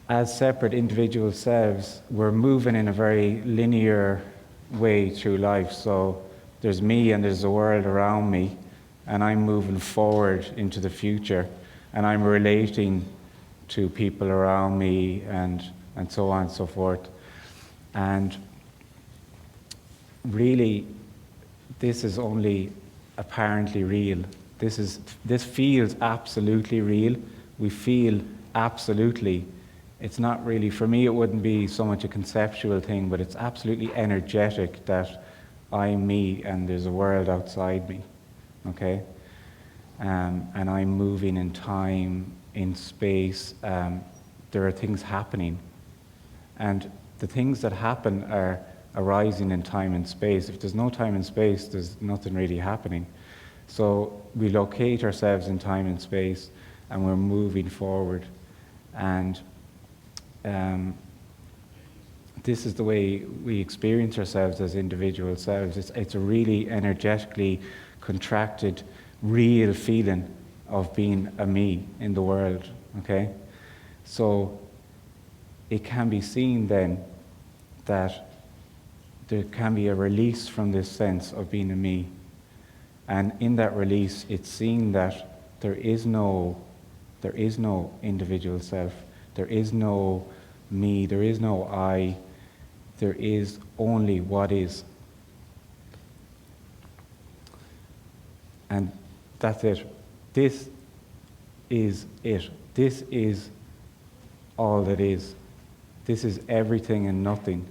as separate individual selves, we're moving in a very linear way through life. So there's me and there's the world around me, and I'm moving forward into the future, and I'm relating to people around me, and so on and so forth. And really, this is only apparently real. This feels absolutely real. We feel absolutely. It's not really, for me, it wouldn't be so much a conceptual thing, but it's absolutely energetic that I'm me and there's a world outside me, okay? And I'm moving in time, in space. There are things happening. And the things that happen are arising in time and space. If there's no time and space, there's nothing really happening. So we locate ourselves in time and space, and we're moving forward. And this is the way we experience ourselves as individual selves. It's a really energetically contracted, real feeling of being a me in the world, okay? So it can be seen then that there can be a release from this sense of being a me. And in that release, it's seen that there is no individual self. There is no me, there is no I. There is only what is. And that's it. This is it. This is all that is. This is everything and nothing.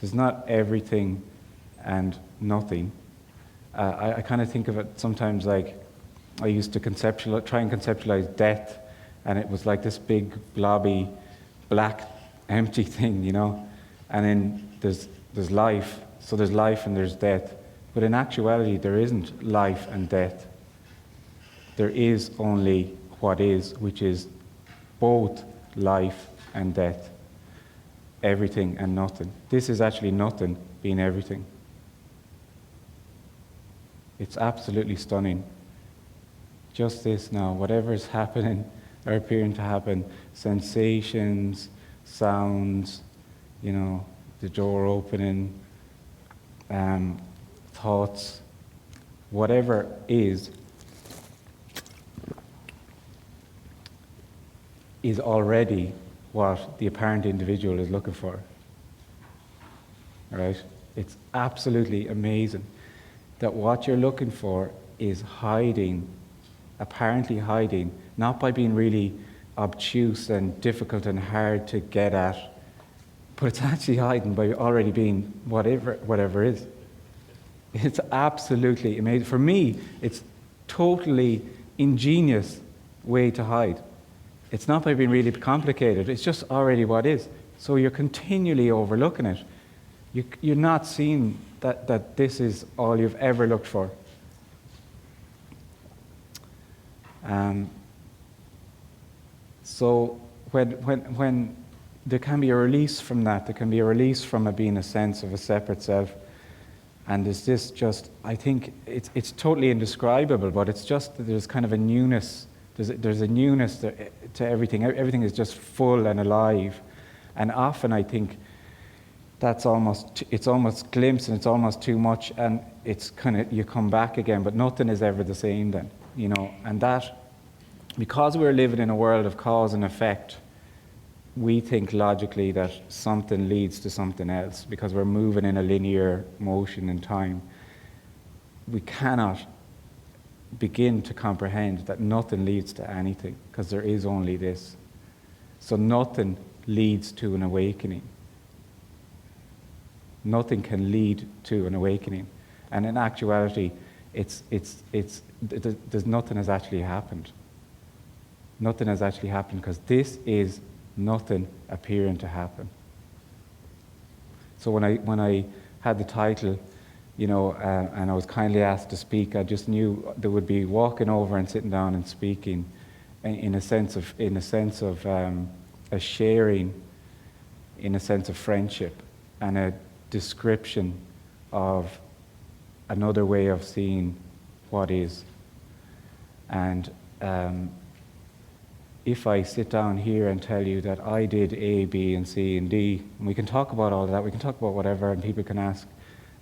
There's not everything and nothing. I kind of think of it sometimes like I used to try and conceptualize death, and it was like this big, blobby, black, empty thing, you know? And then there's life. So there's life and there's death. But in actuality, there isn't life and death. There is only what is, which is both life and death. Everything and nothing. This is actually nothing being everything. It's absolutely stunning. Just this now, whatever is happening or appearing to happen, sensations, sounds, you know, the door opening, thoughts, whatever is already what the apparent individual is looking for. Right? It's absolutely amazing that what you're looking for is hiding, apparently hiding, not by being really obtuse and difficult and hard to get at, but it's actually hiding by already being whatever is. It's absolutely amazing. For me, it's totally ingenious way to hide. It's not by being really complicated, it's just already what is. So you're continually overlooking it. You're not seeing that this is all you've ever looked for. So when there can be a release from that, there can be a release from being a sense of a separate self. And there's this just, I think it's totally indescribable, but it's just that there's kind of a newness. There's a newness to everything. Everything is just full and alive. And often I think it's almost glimpsed and it's almost too much, and it's kind of, you come back again, but nothing is ever the same then, you know. And that, because we're living in a world of cause and effect, we think logically that something leads to something else, because we're moving in a linear motion in time. We cannot begin to comprehend that nothing leads to anything, because there is only this. So nothing leads to an awakening. Nothing can lead to an awakening. And in actuality, there's nothing has actually happened. Nothing has actually happened, because this is nothing appearing to happen. So when I had the title, you know, and I was kindly asked to speak, I just knew there would be walking over and sitting down and speaking in a sense of a sharing, in a sense of friendship, and a description of another way of seeing what is. And if I sit down here and tell you that I did A, B, and C, and D, and we can talk about all of that, we can talk about whatever, and people can ask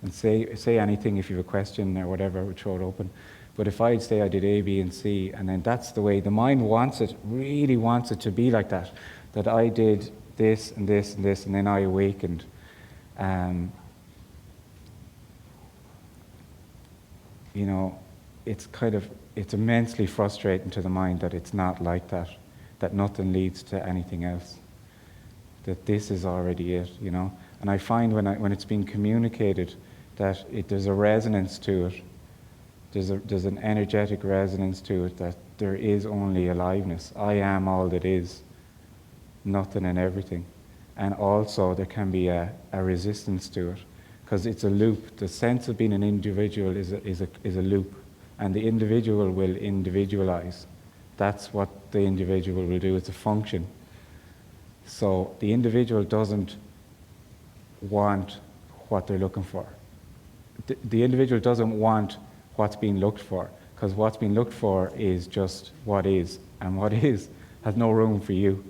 and say anything if you have a question or whatever, we'll throw it open. But if I'd say I did A, B, and C, and then that's the way the mind wants it, really wants it to be like that, that I did this and this and this, and then I awakened. You know, it's immensely frustrating to the mind that it's not like that, that nothing leads to anything else, that this is already it, you know. And I find when it's being communicated that there's a resonance to it, there's an energetic resonance to it, that there is only aliveness. I am all that is, nothing and everything. And also there can be a resistance to it, because it's a loop. The sense of being an individual is a loop, and the individual will individualize. That's what the individual will do. It's a function. So the individual doesn't want what they're looking for. The individual doesn't want what's being looked for, because what's being looked for is just what is, and what is has no room for you.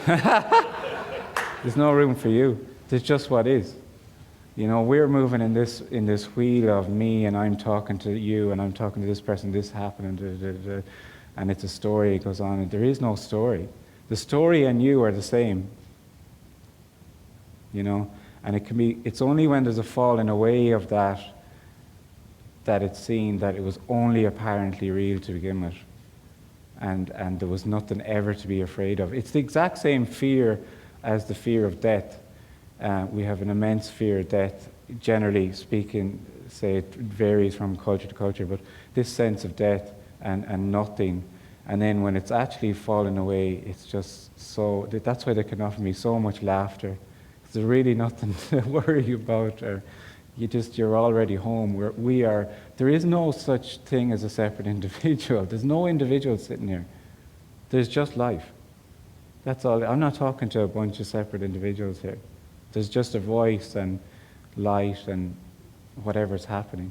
There's no room for you. There's just what is. You know, we're moving in this wheel of me, and I'm talking to you, and I'm talking to this person, this happened, and it's a story, it goes on, and there is no story. The story and you are the same. You know, and it's only when there's a falling away of that it's seen that it was only apparently real to begin with. And there was nothing ever to be afraid of. It's the exact same fear as the fear of death. We have an immense fear of death. Generally speaking, say it varies from culture to culture, but this sense of death and nothing, and then when it's actually fallen away, it's just so, that's why they can offer me so much laughter. There's really nothing to worry about, or you're already home. There is no such thing as a separate individual. There's no individual sitting here. There's just life. That's all. I'm not talking to a bunch of separate individuals here. There's just a voice and light and whatever's happening.